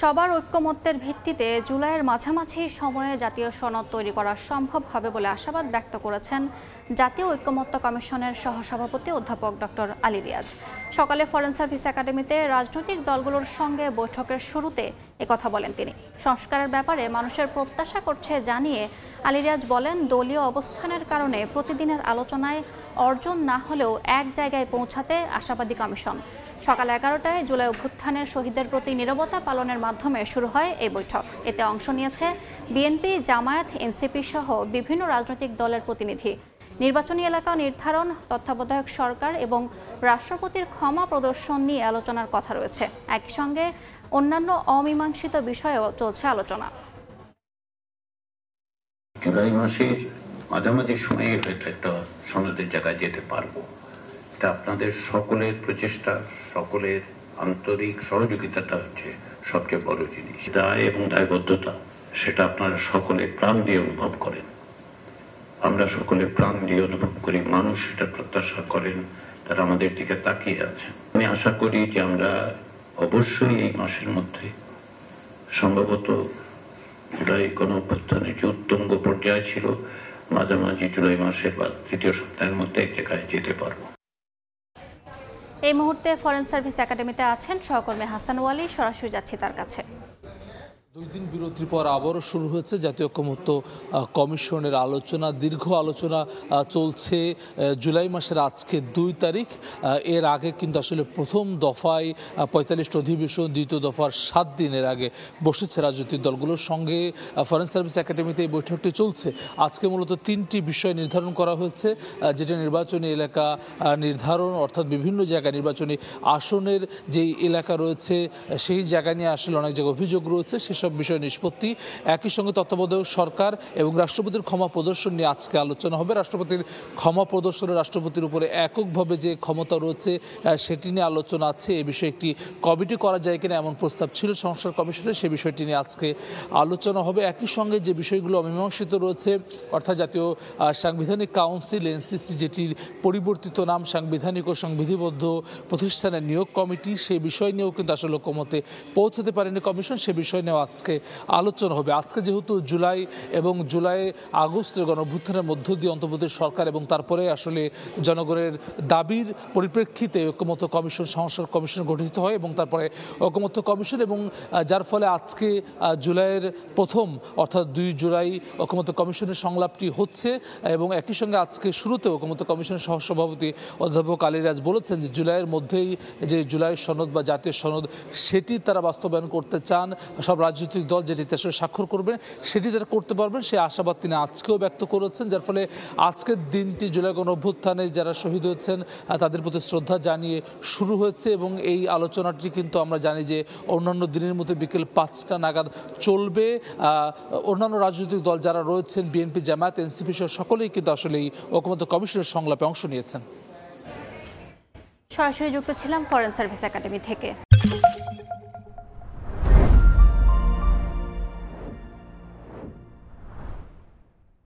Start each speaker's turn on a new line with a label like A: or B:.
A: সবার ঐক্যমত্যের ভিত্তিতে জুলাইয়ের মাঝামাঝি সময়ে জাতীয় সনদ তৈরি করা সম্ভব হবে বলে আশাবাদ ব্যক্ত করেছেন জাতীয় ঐক্যমত্য কমিশনের সহসভাপতি অধ্যাপক ডক্টর আলী রিয়াজ। সকালে ফরেন সার্ভিস একাডেমিতে রাজনৈতিক দলগুলোর সঙ্গে বৈঠকের শুরুতে একথা বলেন তিনি। সংস্কারের ব্যাপারে মানুষের প্রত্যাশা করছে জানিয়ে আলী রিয়াজ বলেন, দলীয় অবস্থানের কারণে প্রতিদিনের আলোচনায় অর্জন না হলেও এক জায়গায় পৌঁছাতে আশাবাদী কমিশন। সকাল 11টায় জুলাই অভ্যুত্থানের শহীদদের প্রতি নীরবতা পালনের মাধ্যমে শুরু হয় এই বৈঠক। এতে অংশ নিয়েছে বিএনপি, জামায়াত, এনসিপি সহ বিভিন্ন রাজনৈতিক দলের প্রতিনিধি। নির্বাচনী এলাকা নির্ধারণ, তত্ত্বাবধায়ক সরকার এবং রাষ্ট্রপতির ক্ষমা প্রদর্শন নিয়ে আলোচনার কথা রয়েছে। একই সঙ্গে অন্যান্য অমীমাংসিত বিষয়েও চলছে আলোচনা।
B: জুলাই মাসের মাঝামাঝি সময়ে হয়তো একটা সনদের জায়গায় যেতে পারবো। এটা আপনাদের সকলের প্রচেষ্টা, সকলের আন্তরিক সহযোগিতাটা হচ্ছে সবচেয়ে বড় জিনিস। দায় এবং দায়বদ্ধতা সেটা আপনারা সকলে প্রাণ দিয়ে অনুভব করেন, আমরা সকলে প্রাণ দিয়ে অনুভব করি। মানুষ সেটা প্রত্যাশা করেন, তারা আমাদের দিকে তাকিয়ে আছেন। আমি আশা করি যে আমরা অবশ্যই এই মাসের মধ্যে, সম্ভবত জুলাই গণঅভ্যুত্থানের যে উত্তুঙ্গ পর্যায়ে ছিল, মাঝামাঝি জুলাই মাসের বা তৃতীয় সপ্তাহের মধ্যে এক জায়গায় যেতে পারবো।
A: এই মুহূর্তে ফরেন সার্ভিস একাডেমিতে আছেন সহকর্মী হাসান ওয়ালি, সরাসরি যাচ্ছি তার কাছে।
C: 2 দিন বিরতির পর আবারও শুরু হয়েছে জাতীয় ঐক্যমত্য কমিশনের আলোচনা। দীর্ঘ আলোচনা চলছে জুলাই মাসের আজকে 2 তারিখ। এর আগে কিন্তু আসলে প্রথম দফায় 45টি অধিবেশন, দ্বিতীয় দফার 7 দিনের আগে বসেছে রাজনৈতিক দলগুলোর সঙ্গে। ফরেন সার্ভিস একাডেমিতে এই বৈঠকটি চলছে। আজকে মূলত 3টি বিষয় নির্ধারণ করা হয়েছে, যেটা নির্বাচনী এলাকা নির্ধারণ, অর্থাৎ বিভিন্ন জায়গায় নির্বাচনী আসনের যেই এলাকা রয়েছে সেই জায়গা নিয়ে আসলে অনেক জায়গায় অভিযোগ রয়েছে, সেসব বিষয় নিষ্পত্তি। একই সঙ্গে তত্ত্বাবধায়ক সরকার এবং রাষ্ট্রপতির ক্ষমা প্রদর্শন নিয়ে আজকে আলোচনা হবে। রাষ্ট্রপতির ক্ষমা প্রদর্শনে রাষ্ট্রপতির উপরে এককভাবে যে ক্ষমতা রয়েছে সেটি নিয়ে আলোচনা আছে। এ বিষয়ে একটি কমিটি করা যায় কিনা এমন প্রস্তাব ছিল সংস্কার কমিশনের, সেই বিষয়টি নিয়ে আজকে আলোচনা হবে। একই সঙ্গে যে বিষয়গুলো অমীমাংসিত রয়েছে, অর্থাৎ জাতীয় সাংবিধানিক কাউন্সিল এনসিসি, যেটির পরিবর্তিত নাম সাংবিধানিক ও সংবিধিবদ্ধ প্রতিষ্ঠানের নিয়োগ কমিটি, সেই বিষয় নিয়েও কিন্তু আসলে ঐক্যমতে পৌঁছাতে পারেনি কমিশন। সে বিষয় নিয়েও আজকে আলোচনা হবে। আজকে যেহেতু জুলাই এবং জুলাই আগস্টের গণঅভ্যুত্থানের মধ্য দিয়ে অন্তর্বর্তী সরকার এবং তারপরে আসলে জনগণের দাবির পরিপ্রেক্ষিতে ঐক্যমত্য কমিশন, সংস্কার কমিশন গঠিত হয় এবং তারপরে ঐক্যমত্য কমিশন, এবং যার ফলে আজকে জুলাইয়ের প্রথম অর্থাৎ 2 জুলাই ঐক্যমত্য কমিশনের সংলাপটি হচ্ছে। এবং একই সঙ্গে আজকে শুরুতে ঐক্যমত্য কমিশনের সহসভাপতি অধ্যাপক আলী রিয়াজ বলেছেন যে জুলাইয়ের মধ্যেই যে জুলাই সনদ বা জাতীয় সনদ সেটি তারা বাস্তবায়ন করতে চান। সব রাজনৈতিক দল যেটিতে আসলে স্বাক্ষর করবেন সেটি তারা করতে পারবেন, সেই আশাবাদ তিনি আজকেও ব্যক্ত করেছেন। যার ফলে আজকের দিনটি জুলাই গণঅভ্যুত্থানে যারা শহীদ হয়েছেন তাদের প্রতি শ্রদ্ধা জানিয়ে শুরু হয়েছে। এবং এই আলোচনাটি কিন্তু আমরা জানি যে অন্যান্য দিনের মতো বিকেল 5টা নাগাদ চলবে। অন্যান্য রাজনৈতিক দল যারা রয়েছেন, বিএনপি, জামায়াত, এনসিপি সহ সকলেই কিন্তু আসলে এই ঐক্যমত্য কমিশনের সংলাপে অংশ নিয়েছেন।
A: সরাসরি যুক্ত ছিলাম ফরেন সার্ভিস একাডেমি থেকে।